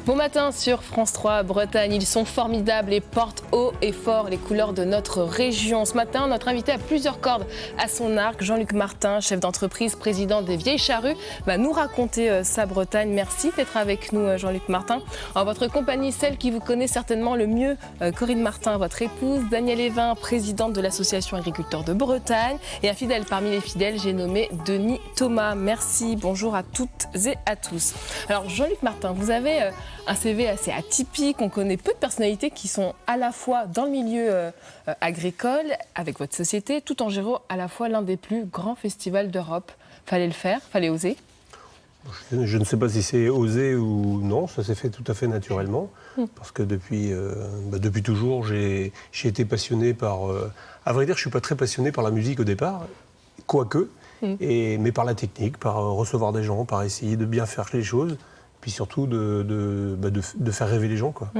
Bon matin sur France 3 Bretagne, ils sont formidables et portent haut et fort les couleurs de notre région. Ce matin, notre invité a plusieurs cordes à son arc. Jean-Luc Martin, chef d'entreprise, président des Vieilles Charrues, va nous raconter sa Bretagne. Merci d'être avec nous, Jean-Luc Martin. En votre compagnie, celle qui vous connaît certainement le mieux, Corinne Martin, votre épouse, Daniel Evin, présidente de l'association Agriculteurs de Bretagne, et un fidèle parmi les fidèles, j'ai nommé Denis Thomas. Merci, bonjour à toutes et à tous. Alors Jean-Luc Martin, vous avez un CV assez atypique, on connaît peu de personnalités qui sont à la fois dans le milieu agricole, avec votre société, tout en gérant à la fois l'un des plus grands festivals d'Europe. Fallait le faire, fallait oser. Je ne sais pas si c'est osé ou non, ça s'est fait tout à fait naturellement, parce que depuis toujours, j'ai été passionné par... à vrai dire, je ne suis pas très passionné par la musique au départ, quoique, mais par la technique, par recevoir des gens, par essayer de bien faire les choses, puis surtout de faire rêver les gens, quoi.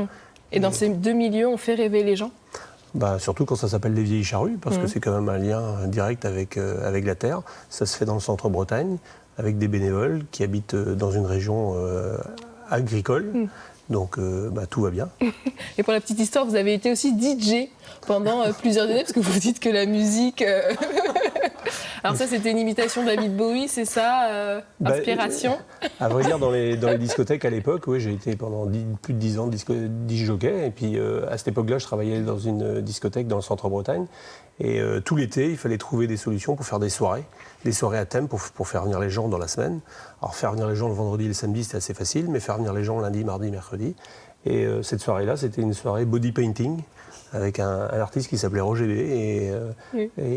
Et dans ces deux milieux, on fait rêver les gens ? Surtout quand ça s'appelle les Vieilles Charrues, parce que c'est quand même un lien direct avec la terre. Ça se fait dans le centre Bretagne, avec des bénévoles qui habitent dans une région agricole. Donc tout va bien. Et pour la petite histoire, vous avez été aussi DJ pendant plusieurs années, parce que vous dites que la musique... Alors ça, c'était une imitation de David Bowie, c'est ça, inspiration? À vrai dire, dans les discothèques à l'époque, oui, j'ai été pendant plus de 10 ans disc jockey. Et puis à cette époque-là, je travaillais dans une discothèque dans le centre Bretagne. Et tout l'été, il fallait trouver des solutions pour faire des soirées à thème pour faire venir les gens dans la semaine. Alors faire venir les gens le vendredi et le samedi, c'était assez facile, mais faire venir les gens lundi, mardi, mercredi. Et cette soirée-là, c'était une soirée body painting avec un artiste qui s'appelait Roger B. Et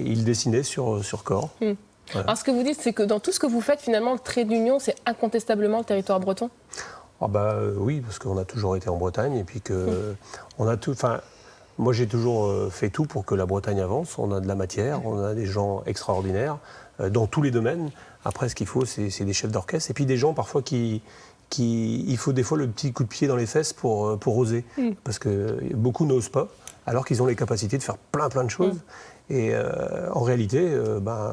il dessinait sur corps. Voilà. Alors ce que vous dites, c'est que dans tout ce que vous faites, finalement, le trait d'union, c'est incontestablement le territoire breton? Oui, parce qu'on a toujours été en Bretagne et puis que on a tout... Enfin, moi, j'ai toujours fait tout pour que la Bretagne avance. On a de la matière, on a des gens extraordinaires dans tous les domaines. Après, ce qu'il faut, c'est des chefs d'orchestre. Et puis des gens, parfois, il faut des fois le petit coup de pied dans les fesses pour oser. Parce que beaucoup n'osent pas, alors qu'ils ont les capacités de faire plein de choses. Et en réalité,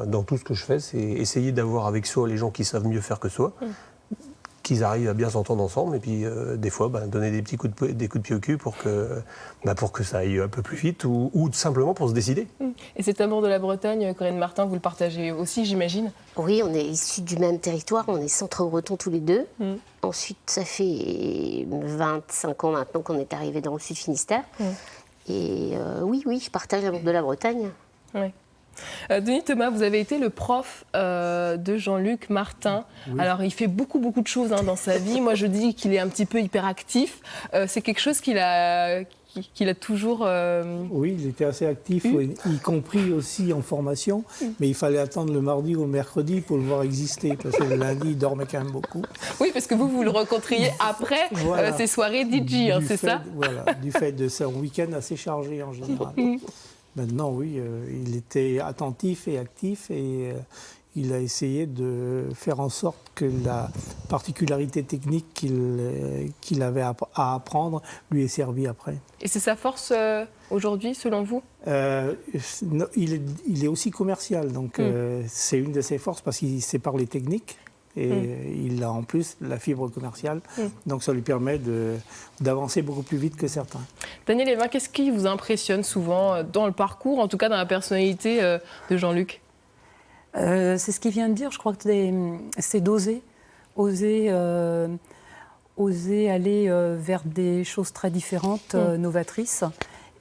dans tout ce que je fais, c'est essayer d'avoir avec soi les gens qui savent mieux faire que soi. Qu'ils arrivent à bien s'entendre ensemble et puis des fois donner des coups de pied au cul pour que ça aille un peu plus vite ou simplement pour se décider. Et cet amour de la Bretagne, Corinne Martin, vous le partagez aussi, j'imagine? Oui, on est issus du même territoire, on est centre-breton tous les deux. Ensuite, ça fait 25 ans maintenant qu'on est arrivé dans le Sud Finistère. Et oui, je partage l'amour de la Bretagne. Oui. Denis Thomas, vous avez été le prof de Jean-Luc Martin. Oui. Alors, il fait beaucoup de choses dans sa vie. Moi, je dis qu'il est un petit peu hyperactif. C'est quelque chose qu'il a toujours... Oui, il était assez actif, y compris aussi en formation. Mais il fallait attendre le mardi ou le mercredi pour le voir exister, parce que le lundi, il dormait quand même beaucoup. Oui, parce que vous le rencontriez après ces soirées DJ, c'est ça? Voilà, du fait de son week-end assez chargé en général. Maintenant, oui, il était attentif et actif et il a essayé de faire en sorte que la particularité technique qu'il avait à apprendre lui ait servi après. Et c'est sa force aujourd'hui, selon vous? Il est aussi commercial, donc c'est une de ses forces parce qu'il sait parler technique. Et il a en plus la fibre commerciale, donc ça lui permet d'avancer beaucoup plus vite que certains. Daniel Evin, qu'est-ce qui vous impressionne souvent dans le parcours, en tout cas dans la personnalité de Jean-Luc? C'est ce qu'il vient de dire, je crois que c'est d'oser aller vers des choses très différentes, novatrices.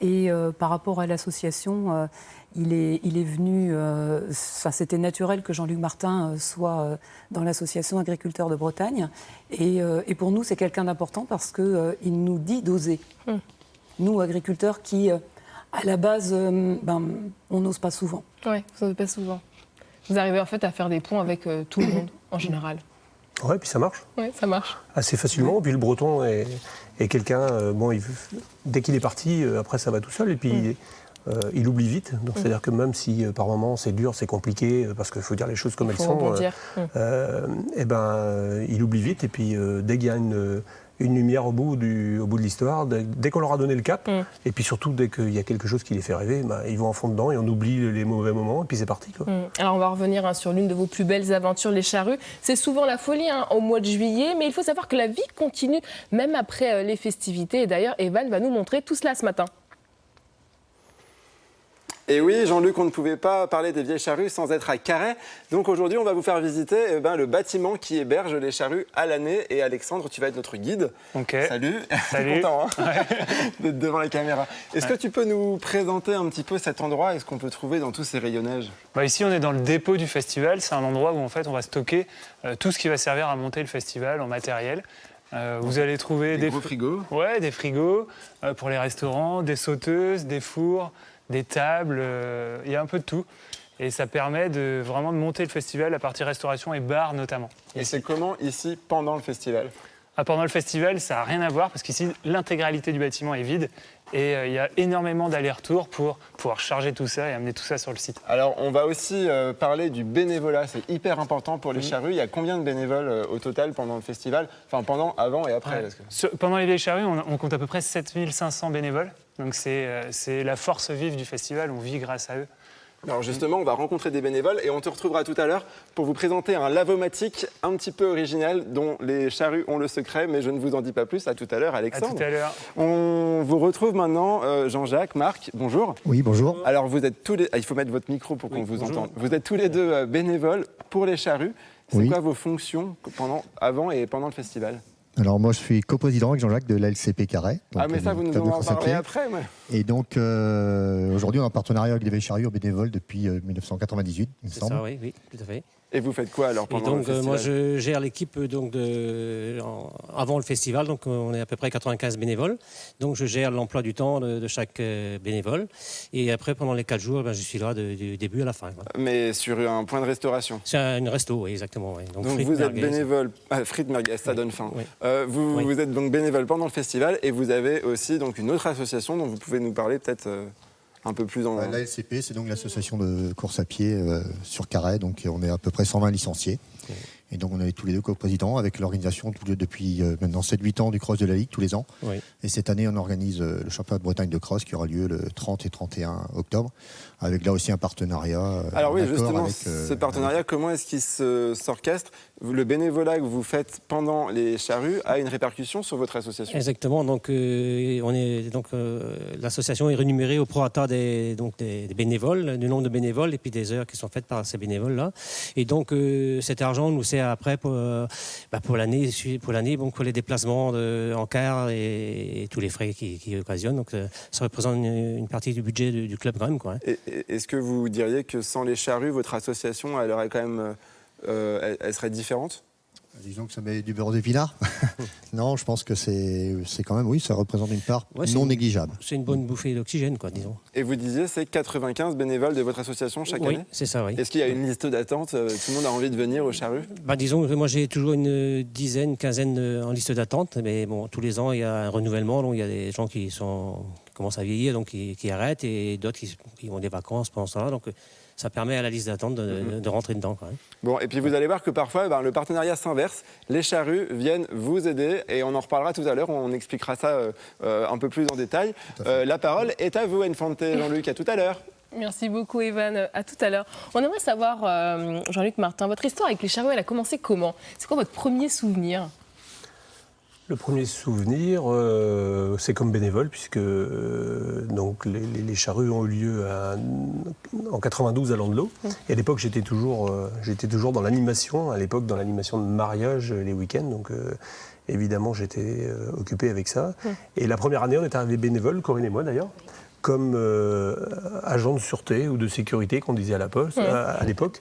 Et par rapport à l'association, il est venu... c'était naturel que Jean-Luc Martin soit dans l'association Agriculteurs de Bretagne. Et pour nous, c'est quelqu'un d'important parce qu'il nous dit d'oser. Nous, agriculteurs qui, à la base, on n'ose pas souvent. Oui, vous n'osez pas souvent. Vous arrivez en fait à faire des ponts avec tout le monde, en général. Oui, puis ça marche. Oui, ça marche. Assez facilement. Puis le breton est quelqu'un, dès qu'il est parti, après ça va tout seul. Et puis il oublie vite. Donc c'est-à-dire que même si par moments c'est dur, c'est compliqué, parce qu'il faut dire les choses comme elles sont, il oublie vite. Et puis dès qu'il y a une lumière au bout de l'histoire. Dès qu'on leur a donné le cap, et puis surtout dès qu'il y a quelque chose qui les fait rêver, ils vont à fond dedans et on oublie les mauvais moments et puis c'est parti, quoi. Alors on va revenir sur l'une de vos plus belles aventures, les charrues. C'est souvent la folie au mois de juillet, mais il faut savoir que la vie continue même après les festivités. Et d'ailleurs, Evan va nous montrer tout cela ce matin. Et oui, Jean-Luc, on ne pouvait pas parler des vieilles charrues sans être à Carhaix. Donc aujourd'hui, on va vous faire visiter le bâtiment qui héberge les charrues à l'année. Et Alexandre, tu vas être notre guide. Ok. Salut. Salut. Content d'être devant la caméra. Est-ce que tu peux nous présenter un petit peu cet endroit et ce qu'on peut trouver dans tous ces rayonnages? Ici, on est dans le dépôt du festival. C'est un endroit où en fait, on va stocker tout ce qui va servir à monter le festival en matériel. Vous allez trouver des gros frigos. Ouais, des frigos pour les restaurants, des sauteuses, des fours, des tables, il y a un peu de tout. Et ça permet vraiment de monter le festival à partir restauration et bar notamment. Et c'est comment ici pendant le festival? Pendant le festival, ça n'a rien à voir parce qu'ici, l'intégralité du bâtiment est vide et il y a énormément d'allers-retours pour pouvoir charger tout ça et amener tout ça sur le site. Alors, on va aussi parler du bénévolat. C'est hyper important pour les charrues. Il y a combien de bénévoles au total pendant le festival? Enfin, pendant, avant et après. Pendant les vieilles charrues, on compte à peu près 7500 bénévoles. Donc c'est la force vive du festival, on vit grâce à eux. Alors justement, on va rencontrer des bénévoles et on te retrouvera tout à l'heure pour vous présenter un lavomatique un petit peu original dont les charrues ont le secret, mais je ne vous en dis pas plus. À tout à l'heure, Alexandre. À tout à l'heure. On vous retrouve maintenant, Jean-Jacques, Marc, bonjour. Oui, bonjour. Alors vous êtes tous les... il faut mettre votre micro pour qu'on vous entende. Vous êtes tous les deux bénévoles pour les charrues. C'est quoi vos fonctions avant et pendant le festival? Alors moi je suis coprésident avec Jean-Jacques de l'ALCP Carhaix. Mais ça vous nous en parlerez après. Et donc aujourd'hui on est en partenariat avec les Vieilles Charrues bénévoles depuis 1998, il me semble. Ça, oui, tout à fait. Et vous faites quoi alors pendant le festival? Moi je gère l'équipe avant le festival, donc on est à peu près 95 bénévoles. Donc je gère l'emploi du temps de chaque bénévole. Et après pendant les 4 jours, je suis là du début à la fin. Quoi. Mais sur un point de restauration? C'est une resto, oui, exactement. Oui. Donc vous êtes bénévole, frites merguez, ça donne faim. Oui. Vous êtes donc bénévole pendant le festival et vous avez aussi donc une autre association dont vous pouvez nous parler peut-être un peu plus en... L'ALCP, c'est donc l'association de course à pied sur Carhaix, donc on est à peu près 120 licenciés. Oui. Et donc on est tous les deux coprésidents avec l'organisation depuis maintenant 7-8 ans du cross de la Ligue tous les ans. Oui. Et cette année on organise le championnat de Bretagne de cross qui aura lieu le 30 et 31 octobre avec là aussi un partenariat. Alors oui, justement, ce partenariat, comment est-ce qu'il s'orchestre? Le bénévolat que vous faites pendant les charrues a une répercussion sur votre association? Exactement, donc l'association est rémunérée au prorata des bénévoles, du nombre de bénévoles et puis des heures qui sont faites par ces bénévoles-là. Et donc cet argent nous sert après pour l'année, pour les déplacements en car et tous les frais qui occasionnent. Donc ça représente une partie du budget du club quand même. Quoi, hein. Est-ce que vous diriez que sans les charrues, votre association, elle aurait quand même, elle serait différente? Disons que ça met du beurre d'épinard. Non, je pense que c'est quand même, oui, ça représente une part non négligeable. C'est une bonne bouffée d'oxygène, quoi, disons. Et vous disiez, c'est 95 bénévoles de votre association chaque année? Oui, c'est ça, oui. Est-ce qu'il y a une liste d'attente? Tout le monde a envie de venir aux charrues? Disons que moi j'ai toujours une quinzaine en liste d'attente, mais bon, tous les ans il y a un renouvellement, donc il y a des gens qui commencent à vieillir, donc qui arrêtent, et d'autres qui ont des vacances pendant ce temps-là, donc ça permet à la liste d'attente de rentrer dedans. Quand même. Bon, et puis vous allez voir que parfois, le partenariat s'inverse. Les charrues viennent vous aider et on en reparlera tout à l'heure. On expliquera ça un peu plus en détail. La parole est à vous, Enfante. Jean-Luc, à tout à l'heure. Merci beaucoup, Evan. À tout à l'heure. On aimerait savoir, Jean-Luc Martin, votre histoire avec les charrues, elle a commencé comment? C'est quoi votre premier souvenir? Le premier souvenir, c'est comme bénévole, puisque donc les charrues ont eu lieu en 92 à Landelot. Et à l'époque, j'étais toujours dans l'animation, dans l'animation de mariage les week-ends. Donc évidemment, j'étais occupé avec ça. Et la première année, on est arrivé bénévole, Corinne et moi d'ailleurs, comme agent de sûreté ou de sécurité qu'on disait à la poste à l'époque,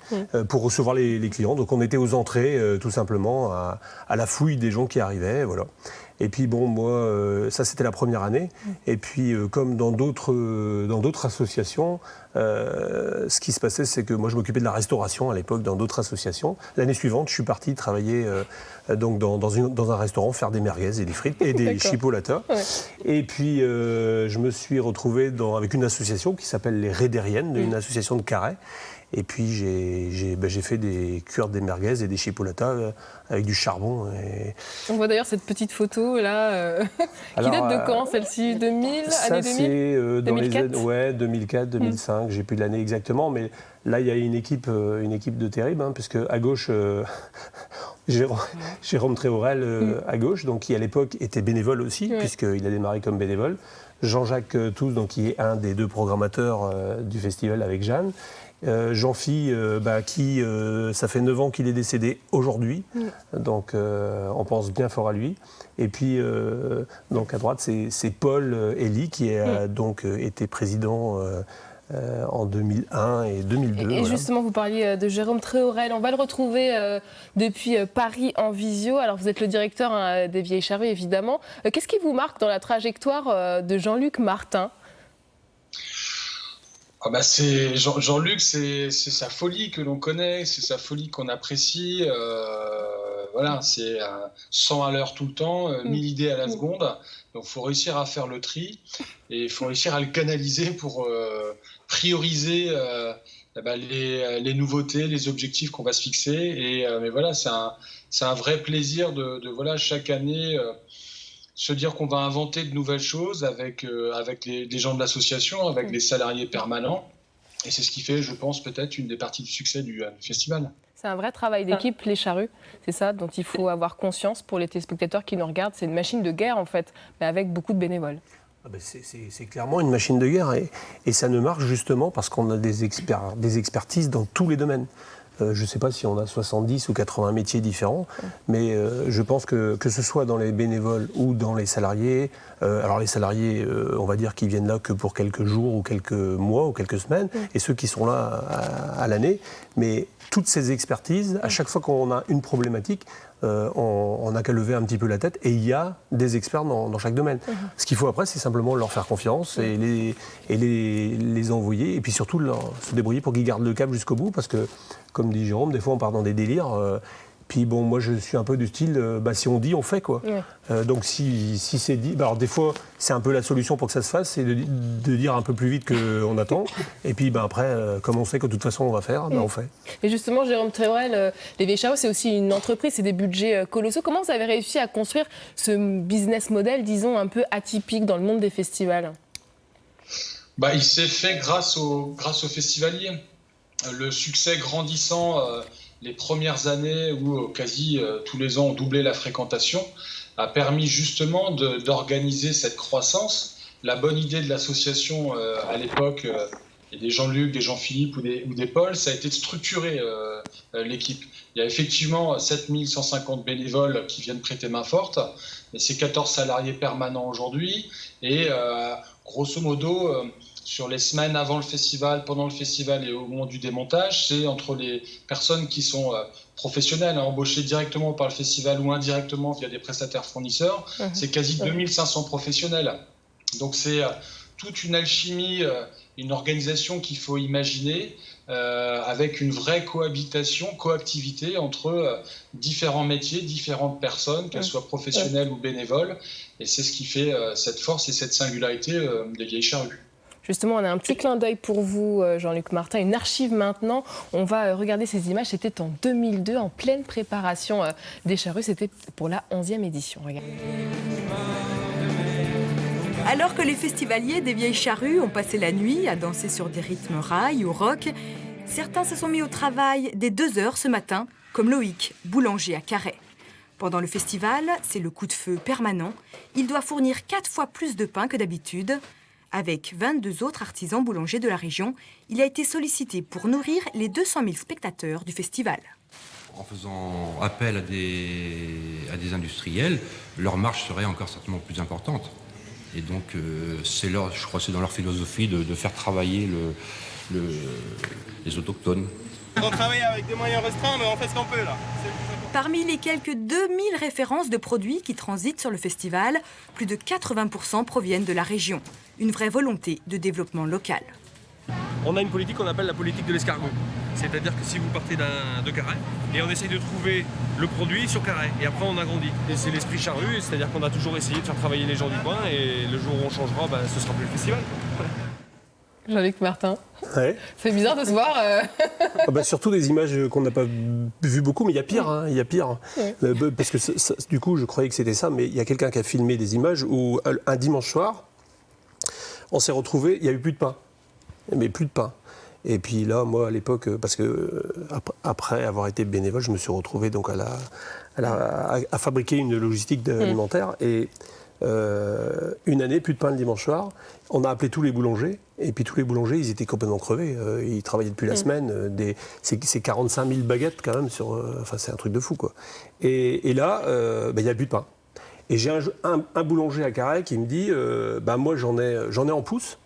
pour recevoir les clients. Donc on était aux entrées tout simplement à la fouille des gens qui arrivaient, voilà. Et puis bon, moi, ça c'était la première année. Et puis comme dans d'autres associations, ce qui se passait, c'est que moi je m'occupais de la restauration à l'époque dans d'autres associations. L'année suivante, je suis parti travailler donc dans un restaurant, faire des merguez et des frites et des chipolatas. Ouais. Et puis je me suis retrouvé avec une association qui s'appelle les Rédériennes, une association de Carhaix. Et puis j'ai fait des cuirs des merguez et des chipolatas avec du charbon. On voit d'ailleurs cette petite photo là, qui date de quand celle-ci? 2000, ça, année 2000 c'est dans 2004. les années 2004, 2005, j'ai plus l'année exactement, mais là il y a une équipe de terrible, puisque à gauche, Jérôme Tréhorel à gauche, donc qui à l'époque était bénévole aussi, puisqu'il a démarré comme bénévole. Jean-Jacques Touze, donc, qui est un des 2 programmateurs du festival avec Jeanne. Jean-Phi, qui, ça fait 9 ans qu'il est décédé aujourd'hui, donc on pense bien fort à lui. Et puis, donc à droite, c'est Paul Elie, qui a donc été président en 2001 et 2002. Et justement, vous parliez de Jérôme Tréhorel. On va le retrouver depuis Paris en visio. Alors, vous êtes le directeur des Vieilles Charrues, évidemment. Qu'est-ce qui vous marque dans la trajectoire de Jean-Luc Martin ? C'est Jean-Luc, c'est sa folie que l'on connaît, c'est sa folie qu'on apprécie. C'est 100 à l'heure tout le temps, 1000 idées à la seconde. Donc, il faut réussir à faire le tri et il faut réussir à le canaliser pour prioriser les nouveautés, les objectifs qu'on va se fixer. Mais voilà, c'est un vrai plaisir de chaque année se dire qu'on va inventer de nouvelles choses avec les gens de l'association, avec les salariés permanents. Et c'est ce qui fait, je pense, peut-être une des parties du succès du festival. C'est un vrai travail d'équipe, les charrues. C'est ça dont il faut avoir conscience pour les téléspectateurs qui nous regardent. C'est une machine de guerre, en fait, mais avec beaucoup de bénévoles. C'est clairement une machine de guerre et ça ne marche justement parce qu'on a des expertises dans tous les domaines. Je ne sais pas si on a 70 ou 80 métiers différents, mais je pense que ce soit dans les bénévoles ou dans les salariés, alors les salariés, on va dire qu'ils viennent là que pour quelques jours ou quelques mois ou quelques semaines, et ceux qui sont là à l'année, mais toutes ces expertises, à chaque fois qu'on a une problématique, on n'a qu'à lever un petit peu la tête et il y a des experts dans chaque domaine. Ce qu'il faut après, c'est simplement leur faire confiance et les envoyer et puis surtout se débrouiller pour qu'ils gardent le cap jusqu'au bout parce que, comme dit Jérôme, des fois on part dans des délires. Puis bon, moi je suis un peu du style, si on dit, on fait quoi. Donc si c'est dit, alors des fois c'est un peu la solution pour que ça se fasse, c'est de dire un peu plus vite qu'on attend. Et puis après, comme on sait que de toute façon on va faire, on fait. Et justement, Jérôme Tréhorel, les Vieilles Charrues, c'est aussi une entreprise, c'est des budgets colossaux. Comment vous avez réussi à construire ce business model, disons, un peu atypique dans le monde des festivals ? Il s'est fait grâce aux festivaliers. Le succès grandissant les premières années où quasi tous les ans on doublait la fréquentation a permis justement d'organiser cette croissance. La bonne idée de l'association à l'époque, et des Jean-Luc, des Jean-Philippe ou des Paul, ça a été de structurer l'équipe. Il y a effectivement 7150 bénévoles qui viennent prêter main forte, mais c'est 14 salariés permanents aujourd'hui et grosso modo, sur les semaines avant le festival, pendant le festival et au moment du démontage, c'est entre les personnes qui sont professionnelles, embauchées directement par le festival ou indirectement via des prestataires fournisseurs, c'est quasi 2500 professionnels. Donc c'est toute une alchimie, une organisation qu'il faut imaginer avec une vraie cohabitation, coactivité entre différents métiers, différentes personnes, qu'elles soient professionnelles ou bénévoles. Et c'est ce qui fait cette force et cette singularité des Vieilles Charrues. Justement, on a un petit clin d'œil pour vous, Jean-Luc Martin, une archive maintenant. On va regarder ces images. C'était en 2002, en pleine préparation des Charrues. C'était pour la 11e édition. Regardez. Alors que les festivaliers des Vieilles Charrues ont passé la nuit à danser sur des rythmes rail ou rock, certains se sont mis au travail dès 2 heures ce matin, comme Loïc, boulanger à Carhaix. Pendant le festival, c'est le coup de feu permanent. Il doit fournir 4 fois plus de pain que d'habitude. Avec 22 autres artisans boulangers de la région, il a été sollicité pour nourrir les 200 000 spectateurs du festival. En faisant appel à des industriels, leur marge serait encore certainement plus importante. Et donc, je crois que c'est dans leur philosophie de faire travailler les autochtones. On travaille avec des moyens restreints, mais on fait ce qu'on peut là. Parmi les quelques 2000 références de produits qui transitent sur le festival, plus de 80% proviennent de la région. Une vraie volonté de développement local. On a une politique qu'on appelle la politique de l'escargot. C'est-à-dire que si vous partez de Carhaix, et on essaye de trouver le produit sur Carhaix, et après on agrandit. Et c'est l'esprit charru, c'est-à-dire qu'on a toujours essayé de faire travailler les gens du coin, et le jour où on changera, ce sera plus le festival. Jean-Luc Martin. Ouais. C'est bizarre de se voir. Surtout des images qu'on n'a pas vues beaucoup, mais il y a pire. Hein, il y a pire. Ouais. Parce que du coup, je croyais que c'était ça, mais il y a quelqu'un qui a filmé des images où un dimanche soir, on s'est retrouvés, il n'y avait plus de pain. Mais plus de pain. Et puis là, moi, à l'époque, parce que après avoir été bénévole, je me suis retrouvé donc à fabriquer une logistique alimentaire. Et une année, plus de pain le dimanche soir. On a appelé tous les boulangers. Et puis tous les boulangers, ils étaient complètement crevés. Ils travaillaient depuis la semaine. C'est 45 000 baguettes quand même. C'est un truc de fou, quoi. Et là, il n'y a plus de pain. Et j'ai un boulanger à Carhaix qui me dit moi, j'en ai en pouce.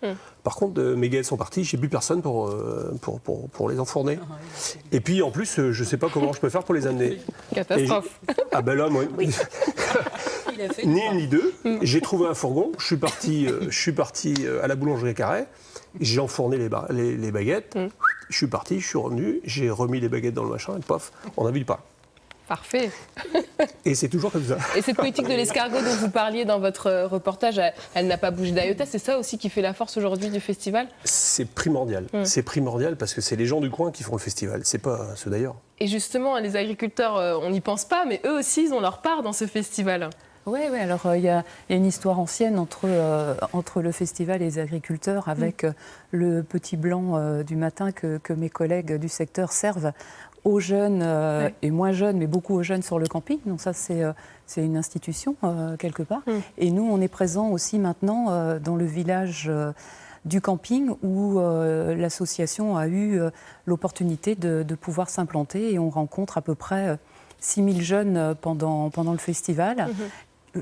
Par contre, mes galettes sont parties, j'ai plus personne pour les enfourner. Et puis, en plus, je ne sais pas comment je peux faire pour les amener. Catastrophe. Là, moi, ni une ni deux. J'ai trouvé un fourgon, je suis parti à la boulangerie à Carhaix, j'ai enfourné les baguettes, je suis parti, je suis revenu, j'ai remis les baguettes dans le machin, et pof, on a vu le pain. Parfait. Et c'est toujours comme ça. Et cette politique de l'escargot dont vous parliez dans votre reportage, elle n'a pas bougé d'iota. C'est ça aussi qui fait la force aujourd'hui du festival ? C'est primordial. C'est primordial parce que c'est les gens du coin qui font le festival. C'est pas ceux d'ailleurs. Et justement, les agriculteurs, on n'y pense pas, mais eux aussi, ils ont leur part dans ce festival. Oui, alors il y a une histoire ancienne entre le festival et les agriculteurs avec le petit blanc du matin que mes collègues du secteur servent aux jeunes et moins jeunes, mais beaucoup aux jeunes sur le camping. Donc ça, c'est une institution quelque part. Et nous, on est présents aussi maintenant dans le village du camping où l'association a eu l'opportunité de pouvoir s'implanter et on rencontre à peu près 6 000 jeunes pendant le festival.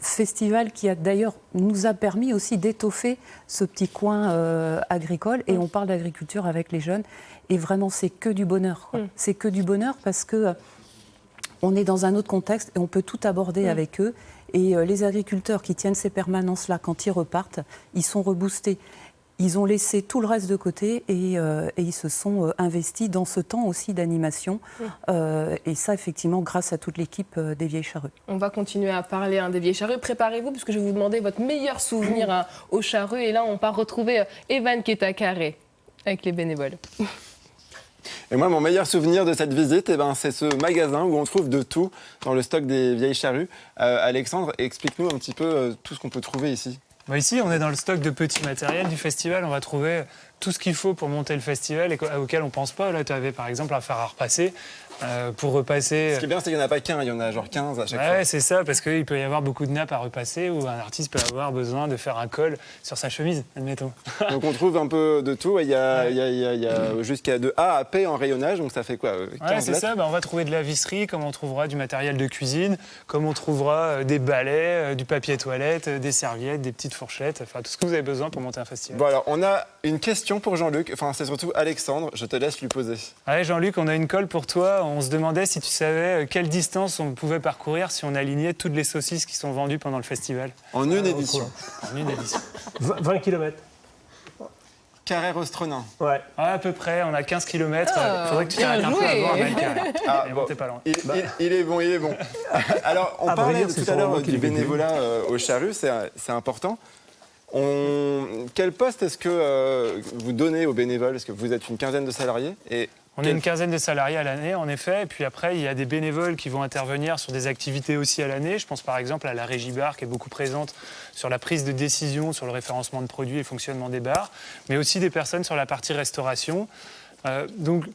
Festival qui d'ailleurs nous a permis aussi d'étoffer ce petit coin agricole et on parle d'agriculture avec les jeunes et vraiment c'est que du bonheur. C'est que du bonheur parce que on est dans un autre contexte et on peut tout aborder avec eux et les agriculteurs qui tiennent ces permanences-là quand ils repartent, ils sont reboostés. Ils ont laissé tout le reste de côté et ils se sont investis dans ce temps aussi d'animation. Et ça, effectivement, grâce à toute l'équipe des Vieilles Charrues. On va continuer à parler des Vieilles Charrues. Préparez-vous, puisque je vais vous demander votre meilleur souvenir aux Charrues. Et là, on part retrouver Evan qui est à Carhaix avec les bénévoles. Et moi, mon meilleur souvenir de cette visite, c'est ce magasin où on trouve de tout dans le stock des Vieilles Charrues. Alexandre, explique-nous un petit peu tout ce qu'on peut trouver ici. Ici, on est dans le stock de petits matériels du festival. On va trouver tout ce qu'il faut pour monter le festival et auquel on ne pense pas. Là, tu avais par exemple un fer à repasser. Pour repasser... Ce qui est bien, c'est qu'il n'y en a pas qu'un, il y en a genre 15 à chaque fois. Ouais, c'est ça, parce qu'il peut y avoir beaucoup de nappes à repasser ou un artiste peut avoir besoin de faire un col sur sa chemise, admettons. Donc on trouve un peu de tout. Il y a jusqu'à de A à P en rayonnage, donc ça fait quoi 15 c'est ça, on va trouver de la visserie, comme on trouvera du matériel de cuisine, comme on trouvera des balais, du papier toilette, des serviettes, des petites fourchettes, enfin tout ce que vous avez besoin pour monter un festival. Bon alors, on a une question pour Jean-Luc, enfin c'est surtout Alexandre, je te laisse lui poser. Allez Jean-Luc, on a une colle pour toi. On se demandait si tu savais quelle distance on pouvait parcourir si on alignait toutes les saucisses qui sont vendues pendant le festival. En une édition. En une édition. 20 km. Carhaix-Rostronin. Ouais. À peu près, on a 15 km. Il faudrait que tu t'arrêtes un peu avant Carhaix. T'es pas loin. Il est bon. Alors, on parlait tout à l'heure du bénévolat aux Charrues, c'est important. Quel poste est-ce que vous donnez aux bénévoles ? Est-ce que vous êtes une quinzaine de salariés ? On est une quinzaine de salariés à l'année, en effet. Et puis après, il y a des bénévoles qui vont intervenir sur des activités aussi à l'année. Je pense par exemple à la régie bar, qui est beaucoup présente sur la prise de décision, sur le référencement de produits et le fonctionnement des bars, mais aussi des personnes sur la partie restauration. Donc,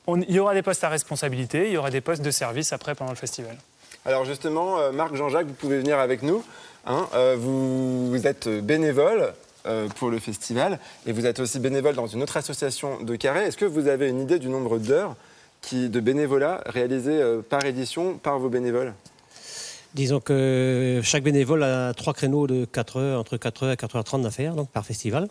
il y aura des postes à responsabilité, il y aura des postes de service après pendant le festival. Alors justement, Marc, Jean-Jacques, vous pouvez venir avec nous. Vous êtes bénévole pour le festival et vous êtes aussi bénévole dans une autre association de Carhaix. Est-ce que vous avez une idée du nombre d'heures de bénévolat réalisées par édition par vos bénévoles ? Disons que chaque bénévole a 3 créneaux de 4 heures, entre 4h et 4h30 d'affaires donc par festival.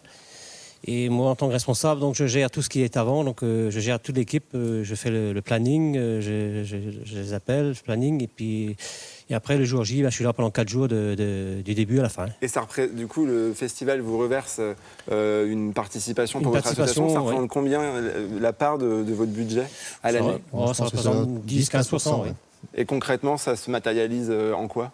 Et moi, en tant que responsable, donc, je gère tout ce qui est avant. Donc, je gère toute l'équipe. Je fais le planning, je les appelle, le planning. Et après, le jour J, je suis là pendant 4 jours du début à la fin. Et du coup, le festival vous reverse une participation pour votre association. Ça représente combien la part de votre budget à l'année ? Ça représente 10-15%. Oui. Et concrètement, ça se matérialise en quoi ?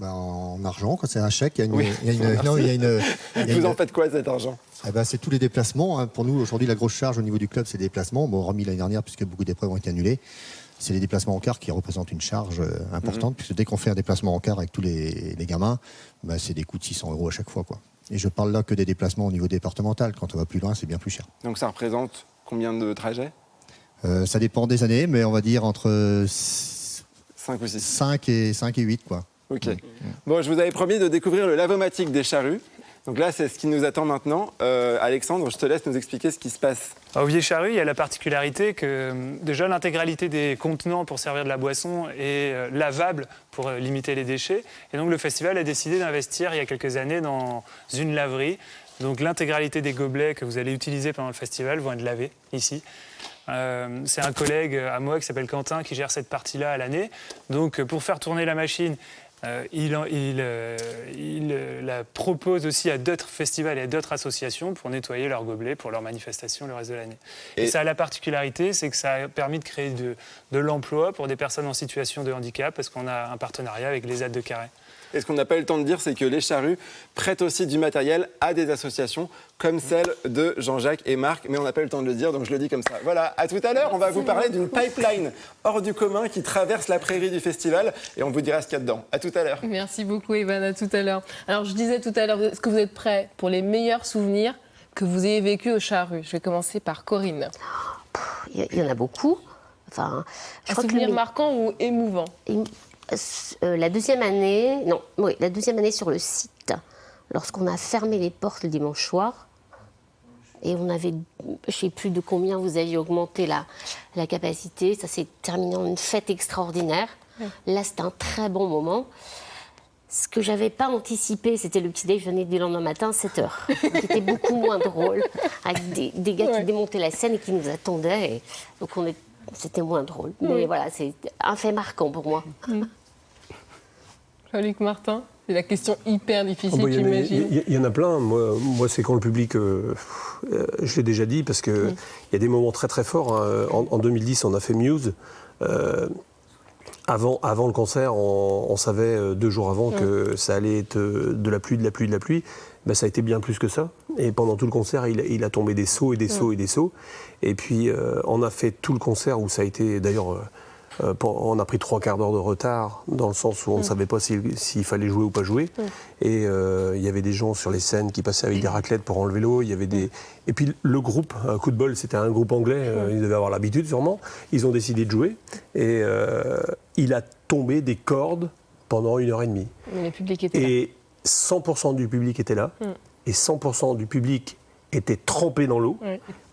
En argent, quand c'est un chèque, il y a une... Oui. Vous en une... faites quoi cet argent? C'est tous les déplacements. Hein. Pour nous, aujourd'hui, la grosse charge au niveau du club, c'est les déplacements. Bon, remis l'année dernière, puisque beaucoup d'épreuves ont été annulées. C'est les déplacements en car qui représentent une charge importante, puisque dès qu'on fait un déplacement en car avec tous les gamins, c'est des coûts de 600 € à chaque fois, quoi. Et je parle là que des déplacements au niveau départemental. Quand on va plus loin, c'est bien plus cher. Donc ça représente combien de trajets? Ça dépend des années, mais on va dire entre 5 ou 6. 5 et 8, quoi. Ok. Bon, je vous avais promis de découvrir le lavomatique des charrues. Donc là, c'est ce qui nous attend maintenant. Alexandre, je te laisse nous expliquer ce qui se passe. Au Vieilles Charrues, il y a la particularité que déjà l'intégralité des contenants pour servir de la boisson est lavable pour limiter les déchets. Et donc le festival a décidé d'investir il y a quelques années dans une laverie. Donc l'intégralité des gobelets que vous allez utiliser pendant le festival vont être lavés ici. C'est un collègue à moi qui s'appelle Quentin qui gère cette partie-là à l'année. Donc pour faire tourner la machine, il la propose aussi à d'autres festivals et à d'autres associations pour nettoyer leurs gobelets pour leurs manifestations le reste de l'année. Et ça a la particularité, c'est que ça a permis de créer de l'emploi pour des personnes en situation de handicap parce qu'on a un partenariat avec les ZAD de Carhaix. Et ce qu'on n'a pas eu le temps de dire, c'est que les charrues prêtent aussi du matériel à des associations comme celle de Jean-Jacques et Marc, mais on n'a pas eu le temps de le dire, donc je le dis comme ça. Voilà, à tout à l'heure, on va vous parler d'une pipeline hors du commun qui traverse la prairie du festival et on vous dira ce qu'il y a dedans. À tout à l'heure. Merci beaucoup, Evan, à tout à l'heure. Alors, je disais tout à l'heure, est-ce que vous êtes prêts pour les meilleurs souvenirs que vous ayez vécus aux charrues? Je vais commencer par Corinne. Il y en a beaucoup. Enfin, un souvenir marquant ou émouvant? La deuxième année sur le site, lorsqu'on a fermé les portes le dimanche soir, et on avait, je ne sais plus de combien vous aviez augmenté la capacité, ça s'est terminé en une fête extraordinaire. Là, c'était un très bon moment. Ce que je n'avais pas anticipé, c'était le petit déjeuner du lendemain matin, 7h, qui était beaucoup moins drôle, avec des gars qui démontaient la scène et qui nous attendaient. Et donc c'était moins drôle. Mais voilà, c'est un fait marquant pour moi. Jean-Luc Martin, c'est la question hyper difficile, j'imagine. Il y en a plein. Moi c'est quand le public, je l'ai déjà dit, parce qu'il y a des moments très très forts. Hein. En 2010, on a fait Muse. Avant le concert, on savait 2 jours avant que ça allait être de la pluie. Ben, ça a été bien plus que ça. Et pendant tout le concert, il a tombé des seaux et des seaux et des seaux. Et puis, on a fait tout le concert où ça a été, d'ailleurs, on a pris 3/4 d'heure de retard, dans le sens où on ne savait pas s'il fallait jouer ou pas jouer. Et il y avait des gens sur les scènes qui passaient avec des raclettes pour enlever l'eau. Et puis le groupe, Coup de bol, c'était un groupe anglais, ils devaient avoir l'habitude sûrement. Ils ont décidé de jouer. Et il a tombé des cordes pendant 1h30. Mais le public était là. Et 100% du public était là. Et 100% du public était trempé dans l'eau,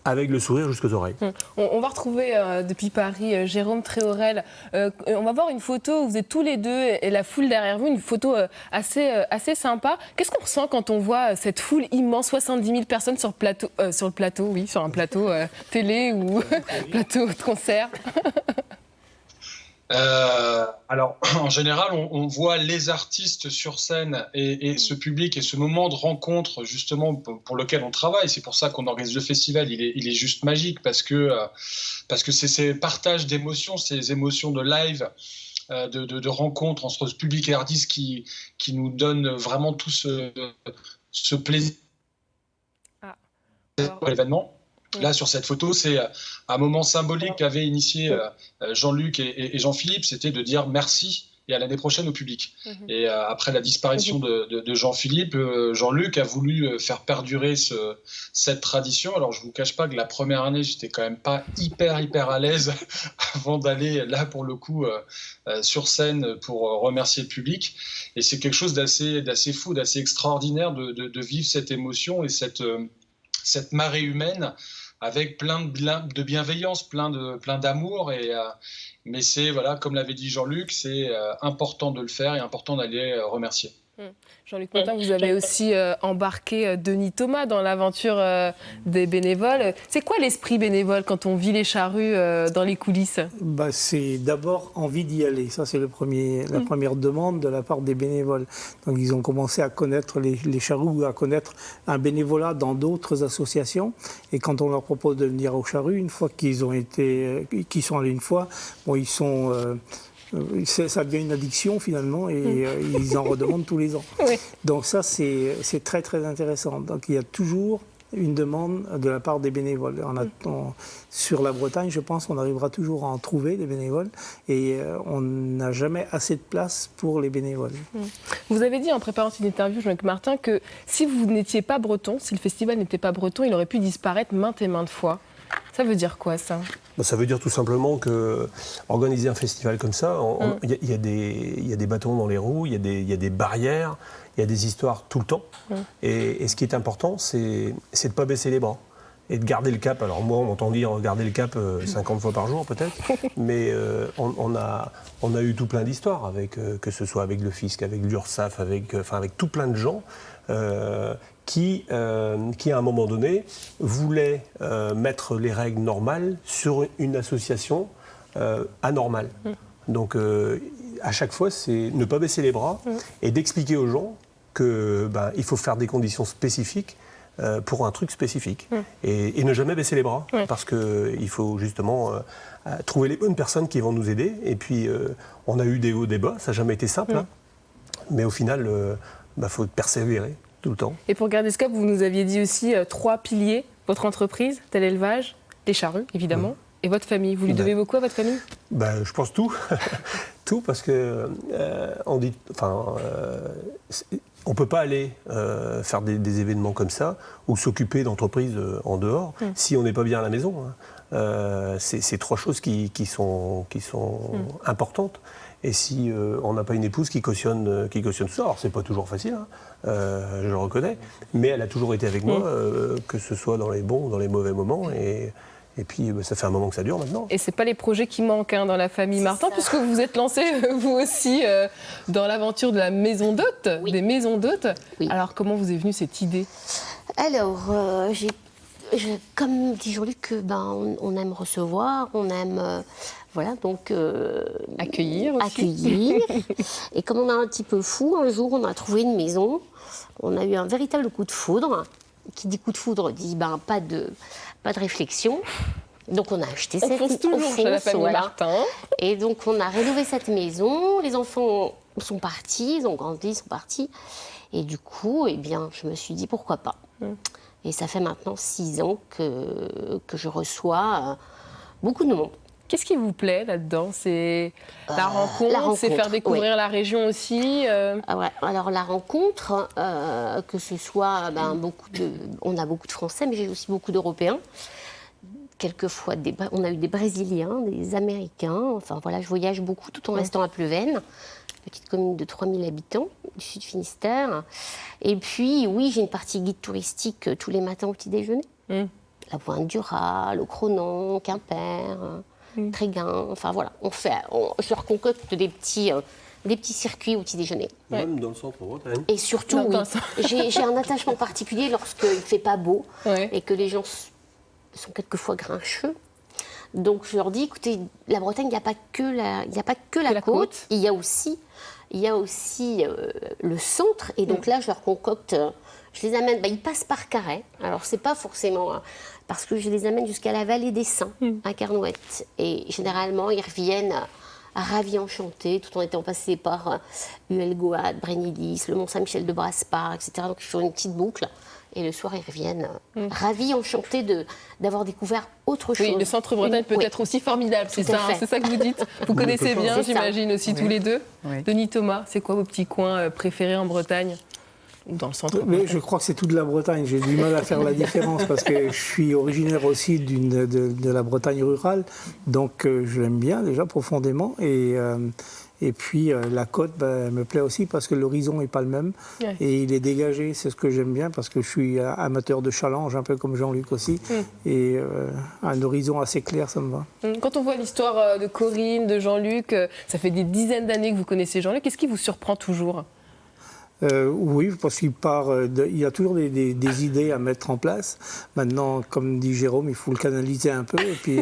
avec le sourire jusqu'aux oreilles. On va retrouver depuis Paris Jérôme Tréorel. On va voir une photo où vous êtes tous les deux et la foule derrière vous, une photo assez sympa. Qu'est-ce qu'on ressent quand on voit cette foule immense, 70 000 personnes sur un plateau télé ou plateau de concert? Alors, en général, on voit les artistes sur scène et ce public et ce moment de rencontre, justement, pour lequel on travaille. C'est pour ça qu'on organise le festival. Il est juste magique parce que c'est ces partages d'émotions, ces émotions de live, de rencontres entre ce public et artistes qui nous donnent vraiment tout ce plaisir pour l'événement. Là, sur cette photo, c'est un moment symbolique qu'avaient initié Jean-Luc et Jean-Philippe, c'était de dire merci et à l'année prochaine au public. Et après la disparition de Jean-Philippe, Jean-Luc a voulu faire perdurer cette tradition. Alors, je ne vous cache pas que la première année, j'étais quand même pas hyper à l'aise avant d'aller là, pour le coup, sur scène pour remercier le public. Et c'est quelque chose d'assez fou, d'assez extraordinaire de vivre cette émotion et cette marée humaine avec plein de bienveillance, plein d'amour. Mais c'est, voilà, comme l'avait dit Jean-Luc, c'est important de le faire et important d'aller remercier. Jean-Luc Martin, vous avez aussi embarqué Denis Thomas dans l'aventure des bénévoles. C'est quoi l'esprit bénévole quand on vit les charrues dans les coulisses? C'est d'abord envie d'y aller. Ça, c'est la première demande de la part des bénévoles. Donc, ils ont commencé à connaître les charrues, à connaître un bénévolat dans d'autres associations. Et quand on leur propose de venir aux charrues, une fois qu'ils sont allés une fois, ils sont Ça devient une addiction finalement et ils en redemandent tous les ans. Oui. Donc ça, c'est très très intéressant. Donc il y a toujours une demande de la part des bénévoles. Sur la Bretagne, je pense qu'on arrivera toujours à en trouver des bénévoles et on n'a jamais assez de place pour les bénévoles. Vous avez dit en préparant cette interview, Jean-Luc Martin, que si vous n'étiez pas breton, si le festival n'était pas breton, il aurait pu disparaître maintes et maintes fois. Ça veut dire quoi, ça ? Ça veut dire tout simplement que organiser un festival comme ça, il y a des bâtons dans les roues, il y a des barrières, il y a des histoires tout le temps. Et ce qui est important, c'est de ne pas baisser les bras et de garder le cap. Alors moi, on m'entend dire garder le cap 50 fois par jour peut-être, mais on a eu tout plein d'histoires, que ce soit avec le fisc, avec l'URSSAF, avec tout plein de gens qui, à un moment donné, voulaient mettre les règles normales sur une association anormale. Donc, à chaque fois, c'est ne pas baisser les bras et d'expliquer aux gens qu'il faut faire des conditions spécifiques pour un truc spécifique. Et ne jamais baisser les bras, parce qu'il faut justement trouver les bonnes personnes qui vont nous aider. Et puis, on a eu des hauts, des bas, ça n'a jamais été simple, hein. Mais au final, faut persévérer. Tout le temps. Et pour garder ce cap, vous nous aviez dit aussi 3 piliers, votre entreprise, tel élevage, les charrues, évidemment, et votre famille. Vous lui devez beaucoup à votre famille ? Je pense tout. Tout, parce que on dit, on ne peut pas aller faire des événements comme ça ou s'occuper d'entreprises en dehors si on n'est pas bien à la maison. C'est 3 choses qui sont importantes. Et si on n'a pas une épouse qui cautionne tout ça, alors c'est pas toujours facile, je le reconnais, mais elle a toujours été avec moi, que ce soit dans les bons ou dans les mauvais moments. Et puis ça fait un moment que ça dure maintenant. Et c'est pas les projets qui manquent dans la famille Martin, puisque vous vous êtes lancé vous aussi dans l'aventure de la maison d'hôtes, des maisons d'hôtes. Oui. Alors comment vous est venue cette idée ? Alors comme dit Jean-Luc, on aime recevoir, on aime accueillir aussi. Et comme on est un petit peu fou, un jour on a trouvé une maison, on a eu un véritable coup de foudre. Qui dit coup de foudre dit pas de réflexion. Donc on a acheté cette maison. Chez la famille Martin. Et donc on a rénové cette maison. Les enfants sont partis, ils ont grandi, ils sont partis. Et du coup, je me suis dit pourquoi pas. Et ça fait maintenant 6 ans que je reçois beaucoup de monde. Qu'est-ce qui vous plaît là-dedans ? C'est la rencontre, c'est faire découvrir la région aussi Alors la rencontre, que ce soit on a beaucoup de Français, mais j'ai aussi beaucoup d'Européens. Quelquefois, on a eu des Brésiliens, des Américains. Je voyage beaucoup tout en restant à Pleven, petite commune de 3000 habitants du sud Finistère. Et puis, oui, j'ai une partie guide touristique tous les matins au petit déjeuner. La Pointe du Raz, le Cronan, Quimper... Tréguin, je leur concocte des petits circuits au petit déjeuner. Même dans le centre Bretagne. Et surtout, j'ai un attachement particulier lorsqu'il ne fait pas beau et que les gens sont quelquefois grincheux. Donc je leur dis, écoutez, la Bretagne, il n'y a pas que la côte, il y a aussi le centre. Et donc là, je leur concocte, je les amène, ils passent par Carhaix. Alors c'est pas forcément... parce que je les amène jusqu'à la vallée des Saints, à Carnouët. Et généralement, ils reviennent ravis, enchantés, tout en étant passés par Huelgoat, Brénilis, le Mont-Saint-Michel de Brasparts, etc. Donc ils font une petite boucle. Et le soir, ils reviennent ravis, enchantés d'avoir découvert autre chose. Oui, le centre Bretagne peut être aussi formidable, c'est ça que vous dites. Vous connaissez bien, j'imagine, aussi tous les deux. Denis Thomas, c'est quoi vos petits coins préférés en Bretagne ? Dans le centre. Mais je crois que c'est toute la Bretagne. J'ai du mal à faire la différence parce que je suis originaire aussi de la Bretagne rurale. Donc je l'aime bien déjà profondément. Et puis la côte me plaît aussi parce que l'horizon n'est pas le même. Et il est dégagé. C'est ce que j'aime bien parce que je suis amateur de challenge, un peu comme Jean-Luc aussi. Et un horizon assez clair, ça me va. Quand on voit l'histoire de Corinne, de Jean-Luc, ça fait des dizaines d'années que vous connaissez Jean-Luc. Qu'est-ce qui vous surprend toujours ? Oui, parce qu'il il y a toujours des idées à mettre en place. Maintenant, comme dit Jérôme, il faut le canaliser un peu. Et puis,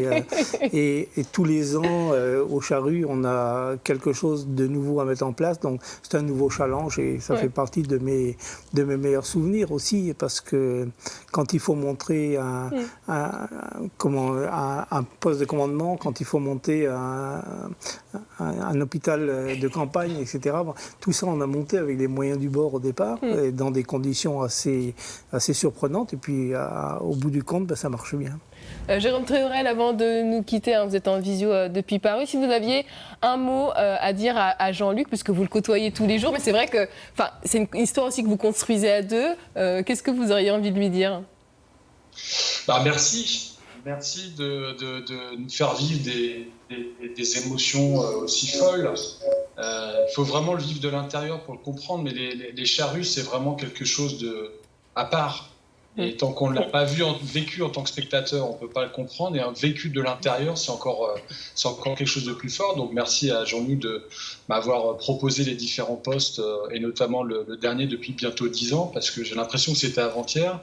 et tous les ans, au Charru, on a quelque chose de nouveau à mettre en place. Donc, c'est un nouveau challenge et ça fait partie de mes meilleurs souvenirs aussi, parce que quand il faut montrer un poste de commandement, quand il faut monter un hôpital de campagne, etc. Bon, tout ça, on a monté avec les moyens du bord au départ, et dans des conditions assez surprenantes. Et puis, au bout du compte, ça marche bien. Jérôme Tréhorel, avant de nous quitter, vous êtes en visio depuis Paris, si vous aviez un mot à dire à Jean-Luc, puisque vous le côtoyez tous les jours, mais c'est vrai que c'est une histoire aussi que vous construisez à deux. Qu'est-ce que vous auriez envie de lui dire ? Merci. Merci de nous faire vivre des émotions aussi folles. Il faut vraiment le vivre de l'intérieur pour le comprendre, mais les charrues, c'est vraiment quelque chose à part. Et tant qu'on ne l'a pas vécu en tant que spectateur, on ne peut pas le comprendre. Et un vécu de l'intérieur, c'est encore quelque chose de plus fort. Donc merci à Jean-Luc de m'avoir proposé les différents postes, et notamment le dernier depuis bientôt 10 ans, parce que j'ai l'impression que c'était avant-hier.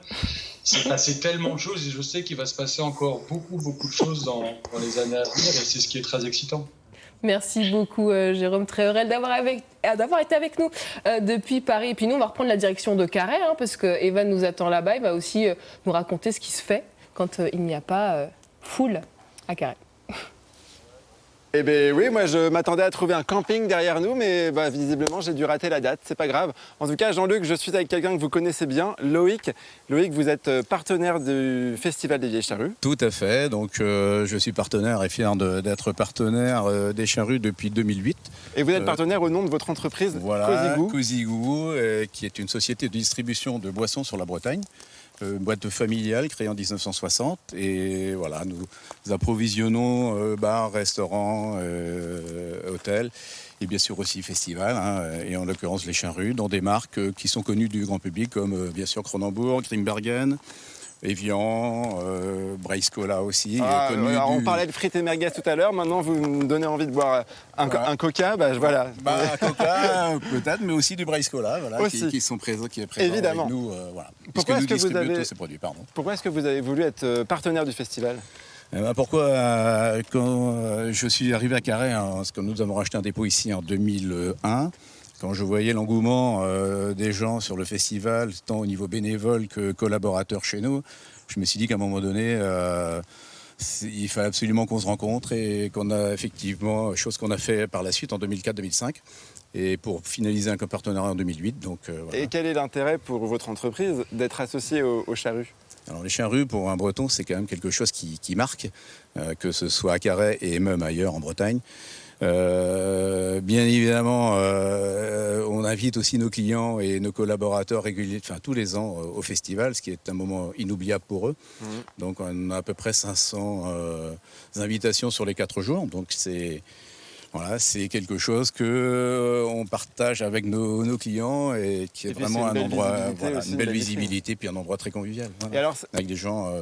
Il s'est passé tellement de choses et je sais qu'il va se passer encore beaucoup de choses dans les années à venir, et c'est ce qui est très excitant. Merci beaucoup Jérôme Tréhorel d'avoir été avec nous depuis Paris. Et puis nous, on va reprendre la direction de Carhaix, parce que Evan nous attend là-bas. Il va aussi nous raconter ce qui se fait quand il n'y a pas foule à Carhaix. Eh bien oui, moi je m'attendais à trouver un camping derrière nous, mais visiblement j'ai dû rater la date, c'est pas grave. En tout cas, Jean-Luc, je suis avec quelqu'un que vous connaissez bien, Loïc. Loïc, vous êtes partenaire du Festival des Vieilles Charrues. Tout à fait, donc je suis partenaire et fier d'être partenaire des Charrues depuis 2008. Et vous êtes partenaire au nom de votre entreprise Cosigou, qui est une société de distribution de boissons sur la Bretagne. Boîte familiale créée en 1960, et voilà, nous approvisionnons bars, restaurants, hôtels, et bien sûr aussi festivals, et en l'occurrence les Charrues, dans des marques qui sont connues du grand public, comme bien sûr Kronenbourg, Grimbergen, Evian, Brace Cola aussi. On parlait de frites et merguez tout à l'heure, maintenant vous me donnez envie de boire un coca, voilà. Un coca peut-être, mais aussi du Brace Cola, qui est présent évidemment avec nous. Pourquoi est-ce que Pourquoi est-ce que vous avez voulu être partenaire du festival ? Pourquoi quand je suis arrivé à Carhaix, parce que nous avons racheté un dépôt ici en 2001, quand je voyais l'engouement des gens sur le festival, tant au niveau bénévole que collaborateurs chez nous, je me suis dit qu'à un moment donné, il fallait absolument qu'on se rencontre, et qu'on a effectivement, chose qu'on a fait par la suite en 2004-2005, et pour finaliser un partenariat en 2008. Donc, voilà. Et quel est l'intérêt pour votre entreprise d'être associée aux Charrues ? Alors les Charrues, pour un Breton, c'est quand même quelque chose qui marque, que ce soit à Carhaix et même ailleurs en Bretagne. Bien évidemment, on invite aussi nos clients et nos collaborateurs réguliers, tous les ans au festival, ce qui est un moment inoubliable pour eux. Donc on a à peu près 500 invitations sur les 4 jours. Donc c'est quelque chose qu'on partage avec nos clients, et qui est vraiment un endroit, une belle visibilité, puis un endroit très convivial. Et alors, avec des gens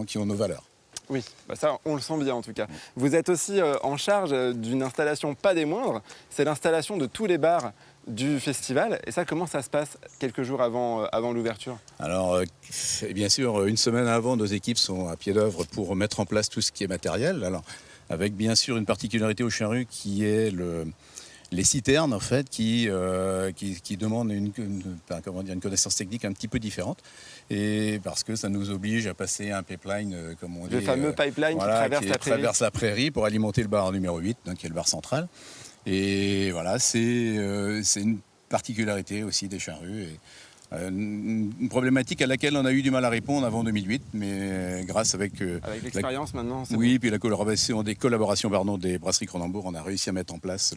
qui ont nos valeurs. Oui, ça on le sent bien en tout cas. Vous êtes aussi en charge d'une installation pas des moindres, c'est l'installation de tous les bars du festival. Et ça, comment ça se passe quelques jours avant l'ouverture ? Alors, bien sûr, une semaine avant, nos équipes sont à pied d'œuvre pour mettre en place tout ce qui est matériel. Alors, avec bien sûr une particularité au Charru qui est les citernes, en fait, qui demandent une connaissance technique un petit peu différente, et parce que ça nous oblige à passer un pipeline, comme on dit. Le fameux pipeline qui traverse la prairie pour alimenter le bar numéro 8, donc qui est le bar central. Et voilà, c'est une particularité aussi des Charrues. Une problématique à laquelle on a eu du mal à répondre avant 2008, mais grâce avec l'expérience maintenant. Oui, puis la collaboration des brasseries Kronenbourg, on a réussi à mettre en place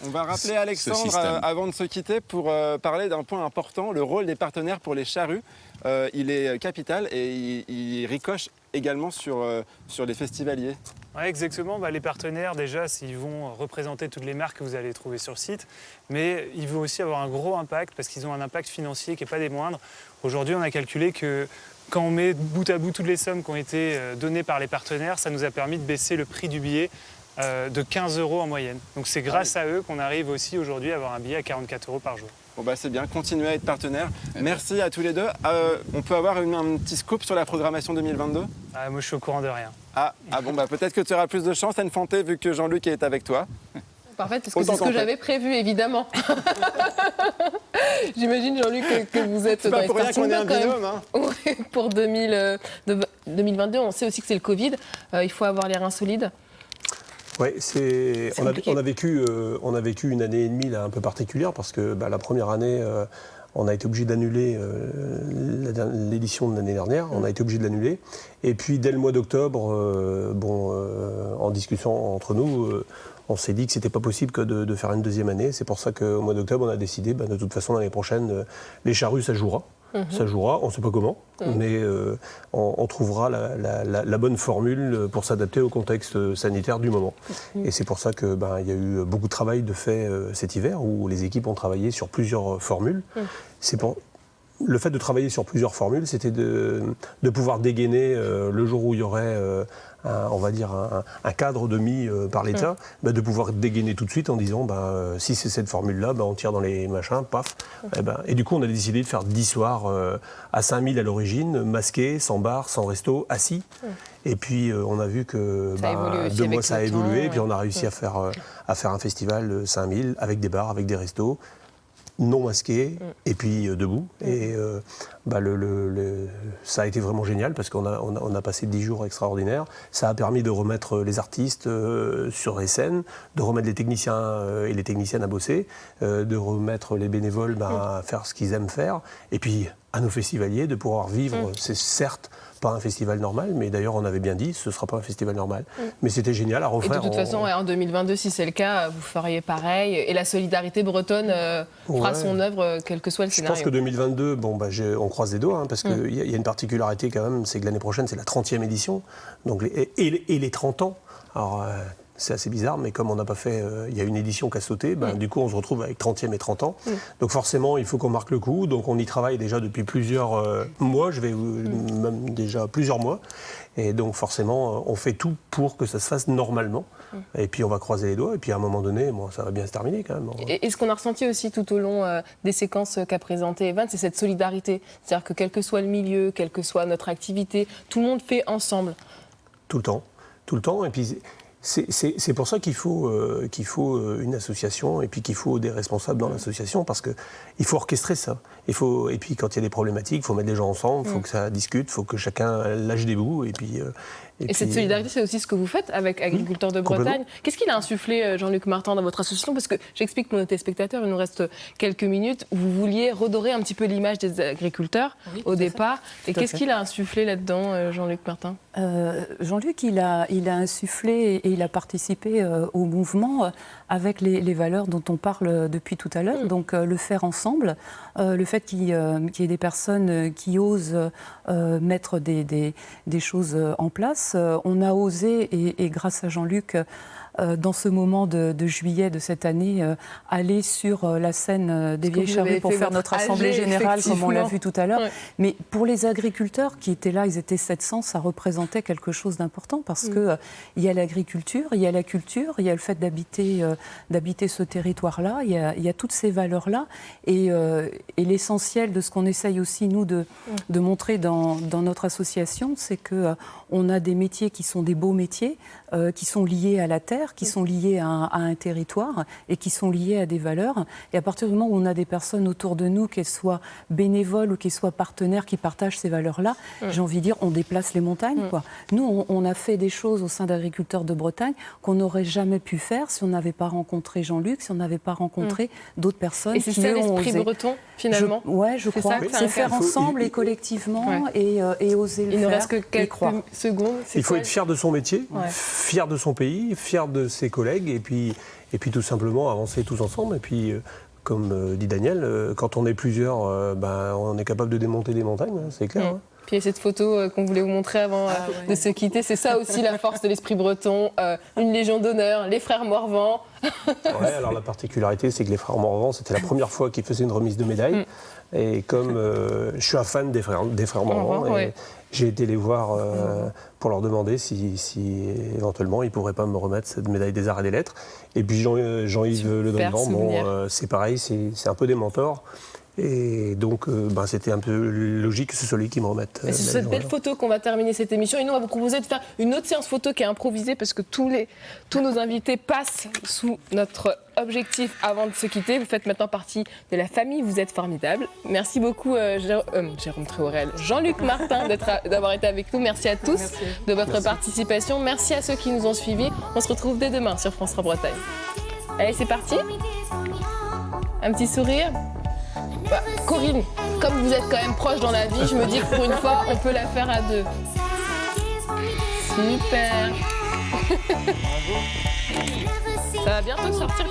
On va rappeler Alexandre avant de se quitter pour parler d'un point important, le rôle des partenaires pour les Charrues. Il est capital et il ricoche également sur les festivaliers. Oui, exactement. Les partenaires, déjà, ils vont représenter toutes les marques que vous allez trouver sur le site, mais ils vont aussi avoir un gros impact parce qu'ils ont un impact financier qui n'est pas des moindres. Aujourd'hui, on a calculé que quand on met bout à bout toutes les sommes qui ont été données par les partenaires, ça nous a permis de baisser le prix du billet de 15 € en moyenne. Donc c'est grâce à eux qu'on arrive aussi aujourd'hui à avoir un billet à 44 € par jour. Bon bah c'est bien, continuez à être partenaire. Merci à tous les deux. On peut avoir un petit scoop sur la programmation 2022 ? Moi je suis au courant de rien. Ah bon bah peut-être que tu auras plus de chance, Anne Fanté, vu que Jean-Luc est avec toi. Parfait, parce que c'est ce que j'avais prévu, évidemment. J'imagine, Jean-Luc, que vous êtes dans les pour rien qu'on ait un binôme. Hein. Ouais, pour 2022, on sait aussi que c'est le Covid. Il faut avoir les reins solides. Oui, on a vécu une année et demie là, un peu particulière parce que la première année, on a été obligé d'annuler l'édition de l'année dernière. On a été obligé de l'annuler. Et puis dès le mois d'octobre, en discussion entre nous, on s'est dit que c'était pas possible que de faire une deuxième année. C'est pour ça qu'au mois d'octobre, on a décidé, de toute façon, l'année prochaine, les charrues, ça jouera. Ça jouera, on ne sait pas comment, mais on trouvera la bonne formule pour s'adapter au contexte sanitaire du moment. Et c'est pour ça qu'il y a eu beaucoup de travail de fait cet hiver, où les équipes ont travaillé sur plusieurs formules. Le fait de travailler sur plusieurs formules, c'était de pouvoir dégainer le jour où il y aurait un cadre de mis par l'État, de pouvoir dégainer tout de suite en disant si c'est cette formule-là, on tire dans les machins, paf. Et du coup, on a décidé de faire 10 soirs à 5000 à l'origine, masqués, sans bar, sans resto, assis. Et puis, on a vu que 2 mois, ça a évolué. Et puis, on a réussi à faire un festival 5000 avec des bars, avec des restos, non masqués, et puis debout. Et ça a été vraiment génial parce qu'on a passé 10 jours extraordinaires. Ça a permis de remettre les artistes sur les scènes, de remettre les techniciens et les techniciennes à bosser, de remettre les bénévoles à faire ce qu'ils aiment faire, et puis à nos festivaliers de pouvoir vivre. C'est certes pas un festival normal, mais d'ailleurs on avait bien dit, ce ne sera pas un festival normal. Mais c'était génial à refaire. Et de toute façon, en 2022, si c'est le cas, vous feriez pareil. Et la solidarité bretonne fera son œuvre, quel que soit le scénario. Je pense que 2022, on croise les doigts, parce qu'il y a une particularité quand même, c'est que l'année prochaine, c'est la 30e édition, donc les 30 ans. Alors, c'est assez bizarre, mais comme on n'a pas fait... Il y a une édition qui a sauté, du coup, on se retrouve avec 30e et 30 ans. Donc forcément, il faut qu'on marque le coup. Donc on y travaille déjà depuis plusieurs mois, même déjà plusieurs mois. Et donc forcément, on fait tout pour que ça se fasse normalement. Et puis on va croiser les doigts, et puis à un moment donné, ça va bien se terminer quand même. Et ce qu'on a ressenti aussi tout au long des séquences qu'a présentées Evan, c'est cette solidarité. C'est-à-dire que quel que soit le milieu, quelle que soit notre activité, tout le monde fait ensemble. Tout le temps. Et puis... C'est pour ça qu'il faut une association et puis qu'il faut des responsables dans l'association parce qu'il faut orchestrer ça. Et puis quand il y a des problématiques, il faut mettre des gens ensemble, il faut que ça discute, il faut que chacun lâche des bouts. Et cette solidarité, c'est aussi ce que vous faites avec Agriculteurs de Bretagne. Qu'est-ce qu'il a insufflé, Jean-Luc Martin, dans votre association ? Parce que j'explique pour nos téléspectateurs, il nous reste quelques minutes. Vous vouliez redorer un petit peu l'image des agriculteurs au départ. Et qu'est-ce qu'il a insufflé là-dedans, Jean-Luc Martin ? Jean-Luc, il a insufflé et il a participé au mouvement avec les valeurs dont on parle depuis tout à l'heure. Donc le faire ensemble, le fait qu'il y ait des personnes qui osent mettre des choses en place. On a osé, et grâce à Jean-Luc, dans ce moment de juillet de cette année, aller sur la scène des Vieilles Charrues pour faire notre assemblée générale, comme on l'a vu tout à l'heure. Ouais. Mais pour les agriculteurs qui étaient là, ils étaient 700, ça représentait quelque chose d'important parce que il y a l'agriculture, il y a la culture, il y a le fait d'habiter ce territoire-là, il y a toutes ces valeurs-là. Et l'essentiel de ce qu'on essaye aussi, nous, de montrer dans notre association, c'est qu'on a des métiers qui sont des beaux métiers, qui sont liés à la terre, qui sont liés à un territoire et qui sont liés à des valeurs. Et à partir du moment où on a des personnes autour de nous, qu'elles soient bénévoles ou qu'elles soient partenaires qui partagent ces valeurs-là, j'ai envie de dire, on déplace les montagnes, quoi. Nous, on a fait des choses au sein d'Agriculteurs de Bretagne qu'on n'aurait jamais pu faire si on n'avait pas rencontré Jean-Luc, si on n'avait pas rencontré d'autres personnes. Et c'est ça l'esprit breton, finalement. Je crois. C'est faire ensemble et collectivement et oser le faire. Il ne reste que quelques secondes. Il faut être fier de son métier, fier de son pays, fier de ses collègues et puis tout simplement avancer tous ensemble. Et puis, comme dit Daniel, quand on est plusieurs, on est capable de démonter des montagnes, c'est clair. Puis il y a cette photo qu'on voulait vous montrer avant de se quitter. C'est ça aussi la force de l'esprit breton. Une Légion d'honneur, les frères Morvan. Ouais, alors la particularité, c'est que les frères Morvan, c'était la première fois qu'ils faisaient une remise de médaille. Et comme je suis un fan des frères Morvan, et j'ai été les voir pour leur demander si éventuellement ils ne pourraient pas me remettre cette médaille des arts et des lettres. Et puis Jean-Yves Le Drian, c'est pareil, c'est un peu des mentors. Et donc, c'était un peu logique que ce soit lui qui me remette. C'est sur cette belle photo qu'on va terminer cette émission. Et nous, on va vous proposer de faire une autre séance photo qui est improvisée parce que tous nos invités passent sous notre objectif avant de se quitter. Vous faites maintenant partie de la famille, vous êtes formidables. Merci beaucoup, Jérôme Tréorel, Jean-Luc Martin d'avoir été avec nous. Merci à tous de votre participation. Merci à ceux qui nous ont suivis. On se retrouve dès demain sur France 3 Bretagne. Allez, c'est parti. Un petit sourire. Corinne, comme vous êtes quand même proche dans la vie, je me dis que pour une fois, on peut la faire à deux. Super. Ça va bientôt sortir.